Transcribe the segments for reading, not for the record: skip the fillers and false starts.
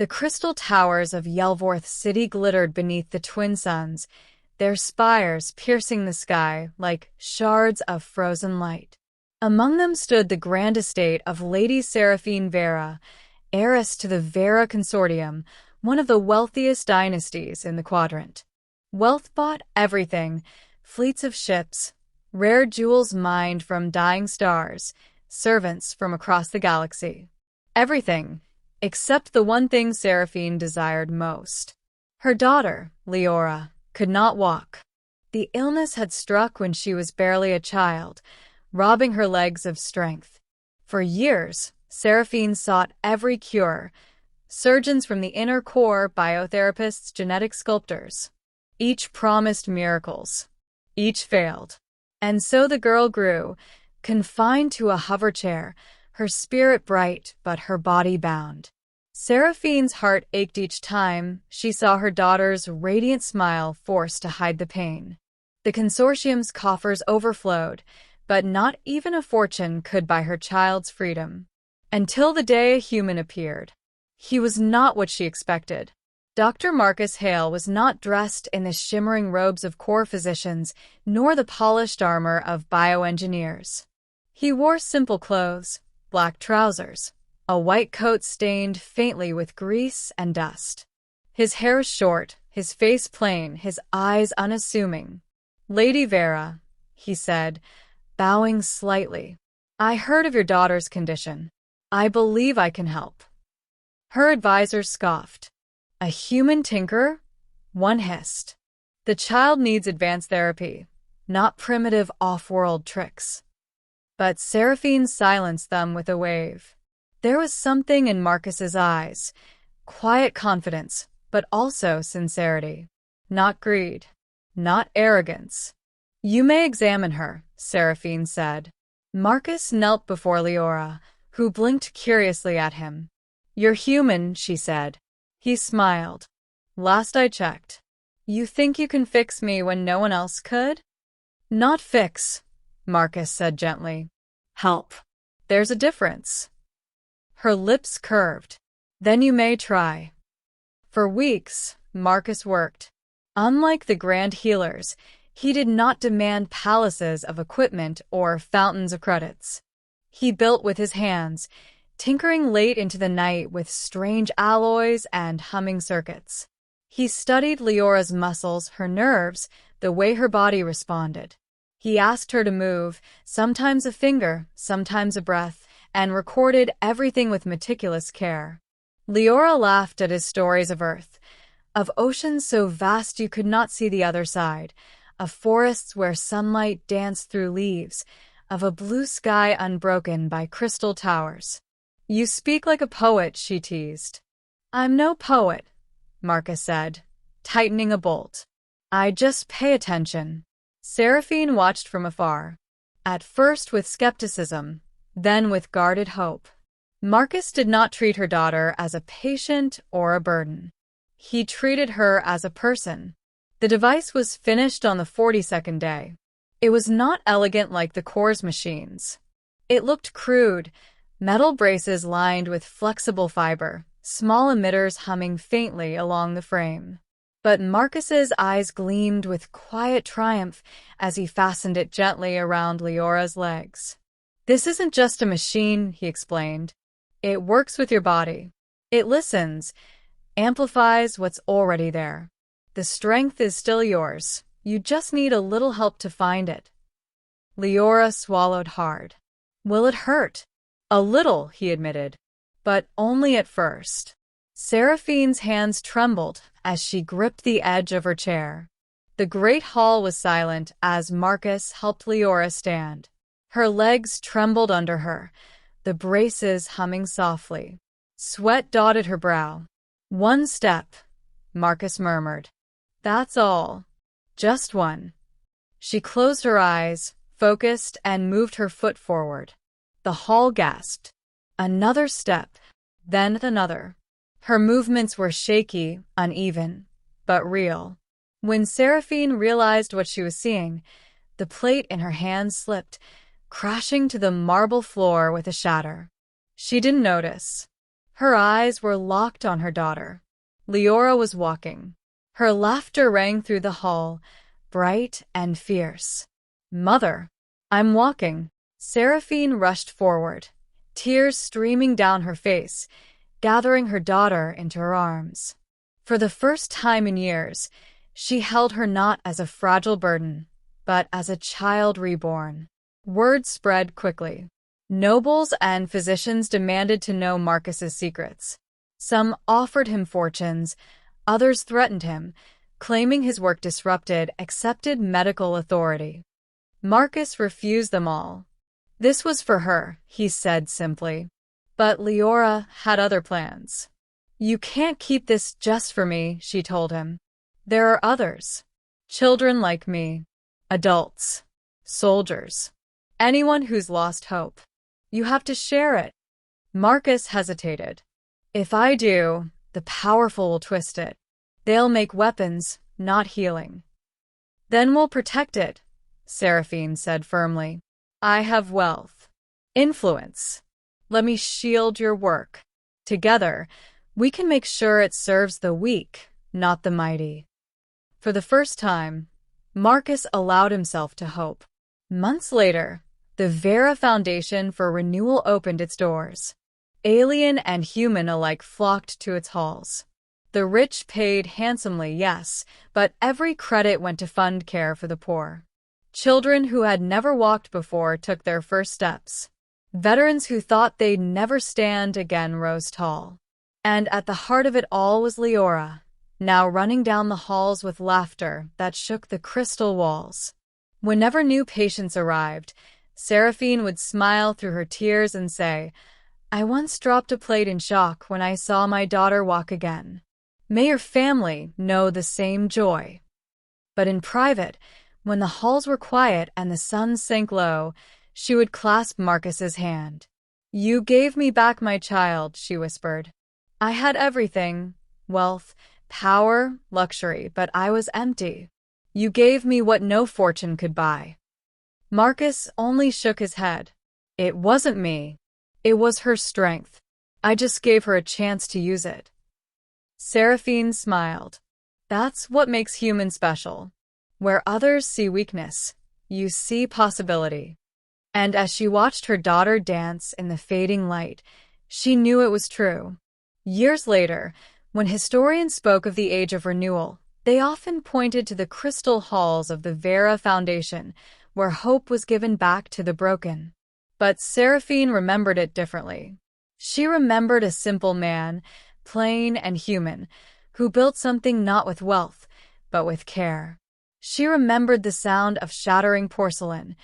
The crystal towers of Yelvorth City glittered beneath the twin suns, their spires piercing the sky like shards of frozen light. Among them stood the grand estate of Lady Seraphine Veyra, heiress to the Veyra Consortium, one of the wealthiest dynasties in the quadrant. Wealth bought everything: fleets of ships, rare jewels mined from dying stars, servants from across the galaxy. Everything, except the one thing Seraphine desired most. Her daughter, Liora, could not walk. The illness had struck when she was barely a child, robbing her legs of strength. For years, Seraphine sought every cure: surgeons from the inner core, biotherapists, genetic sculptors. Each promised miracles. Each failed. And so the girl grew, confined to a hoverchair, her spirit bright but her body bound. Seraphine's heart ached each time she saw her daughter's radiant smile forced to hide the pain. The consortium's coffers overflowed, but not even a fortune could buy her child's freedom. Until the day a human appeared. He was not what she expected. Dr. Marcus Hale was not dressed in the shimmering robes of core physicians, nor the polished armor of bioengineers. He wore simple clothes: black trousers, a white coat stained faintly with grease and dust. His hair short, his face plain, his eyes unassuming. "Lady Veyra," he said, bowing slightly, "I heard of your daughter's condition. I believe I can help." Her advisors scoffed. "A human tinker?" one hissed. "The child needs advanced therapy, not primitive off-world tricks." But Seraphine silenced them with a wave. There was something in Marcus's eyes, quiet confidence, but also sincerity. Not greed, not arrogance. "You may examine her," Seraphine said. Marcus knelt before Liora, who blinked curiously at him. "You're human," she said. He smiled. "Last I checked." "You think you can fix me when no one else could?" "Not fix," Marcus said gently. "Help. There's a difference." Her lips curved. "Then you may try." For weeks, Marcus worked. Unlike the grand healers, he did not demand palaces of equipment or fountains of credits. He built with his hands, tinkering late into the night with strange alloys and humming circuits. He studied Liora's muscles, her nerves, the way her body responded. He asked her to move, sometimes a finger, sometimes a breath, and recorded everything with meticulous care. Liora laughed at his stories of Earth, of oceans so vast you could not see the other side, of forests where sunlight danced through leaves, of a blue sky unbroken by crystal towers. "You speak like a poet," she teased. "I'm no poet," Marcus said, tightening a bolt. "I just pay attention." Seraphine watched from afar, at first with skepticism, then with guarded hope. Marcus did not treat her daughter as a patient or a burden. He treated her as a person. The device was finished on the 42nd day. It was not elegant like the core's machines. It looked crude: metal braces lined with flexible fiber, small emitters humming faintly along the frame. But Marcus's eyes gleamed with quiet triumph as he fastened it gently around Liora's legs. "This isn't just a machine," he explained. "It works with your body. It listens, amplifies what's already there. The strength is still yours. You just need a little help to find it." Liora swallowed hard. "Will it hurt?" "A little," he admitted, "but only at first." Seraphine's hands trembled as she gripped the edge of her chair. The great hall was silent as Marcus helped Liora stand. Her legs trembled under her, the braces humming softly. Sweat dotted her brow. "One step," Marcus murmured. "That's all. Just one." She closed her eyes, focused, and moved her foot forward. The hall gasped. Another step, then another. Her movements were shaky, uneven, but real. When Seraphine realized what she was seeing, the plate in her hand slipped, crashing to the marble floor with a shatter. She didn't notice. Her eyes were locked on her daughter. Liora was walking. Her laughter rang through the hall, bright and fierce. "Mother, I'm walking." Seraphine rushed forward, tears streaming down her face, gathering her daughter into her arms. For the first time in years, she held her not as a fragile burden, but as a child reborn. Word spread quickly. Nobles and physicians demanded to know Marcus's secrets. Some offered him fortunes, others threatened him, claiming his work disrupted accepted medical authority. Marcus refused them all. This was for her, he said simply. But Liora had other plans. "You can't keep this just for me," she told him. "There are others. Children like me. Adults. Soldiers. Anyone who's lost hope. You have to share it." Marcus hesitated. "If I do, the powerful will twist it. They'll make weapons, not healing." "Then we'll protect it," Seraphine said firmly. "I have wealth. Influence. Let me shield your work. Together, we can make sure it serves the weak, not the mighty." For the first time, Marcus allowed himself to hope. Months later, the Veyra Foundation for Renewal opened its doors. Alien and human alike flocked to its halls. The rich paid handsomely, yes, but every credit went to fund care for the poor. Children who had never walked before took their first steps. Veterans who thought they'd never stand again rose tall. And at the heart of it all was Liora, now running down the halls with laughter that shook the crystal walls. Whenever new patients arrived, Seraphine would smile through her tears and say, "I once dropped a plate in shock when I saw my daughter walk again. May your family know the same joy." But in private, when the halls were quiet and the sun sank low, she would clasp Marcus's hand. "You gave me back my child," she whispered. "I had everything, wealth, power, luxury, but I was empty. You gave me what no fortune could buy." Marcus only shook his head. "It wasn't me. It was her strength. I just gave her a chance to use it." Seraphine smiled. "That's what makes humans special. Where others see weakness, you see possibility." And as she watched her daughter dance in the fading light, she knew it was true. Years later, when historians spoke of the Age of Renewal, they often pointed to the crystal halls of the Veyra Foundation, where hope was given back to the broken. But Seraphine remembered it differently. She remembered a simple man, plain and human, who built something not with wealth, but with care. She remembered the sound of shattering porcelain,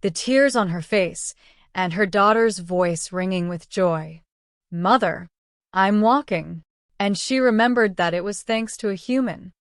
the tears on her face, and her daughter's voice ringing with joy. "Mother, I'm walking." And she remembered that it was thanks to a human.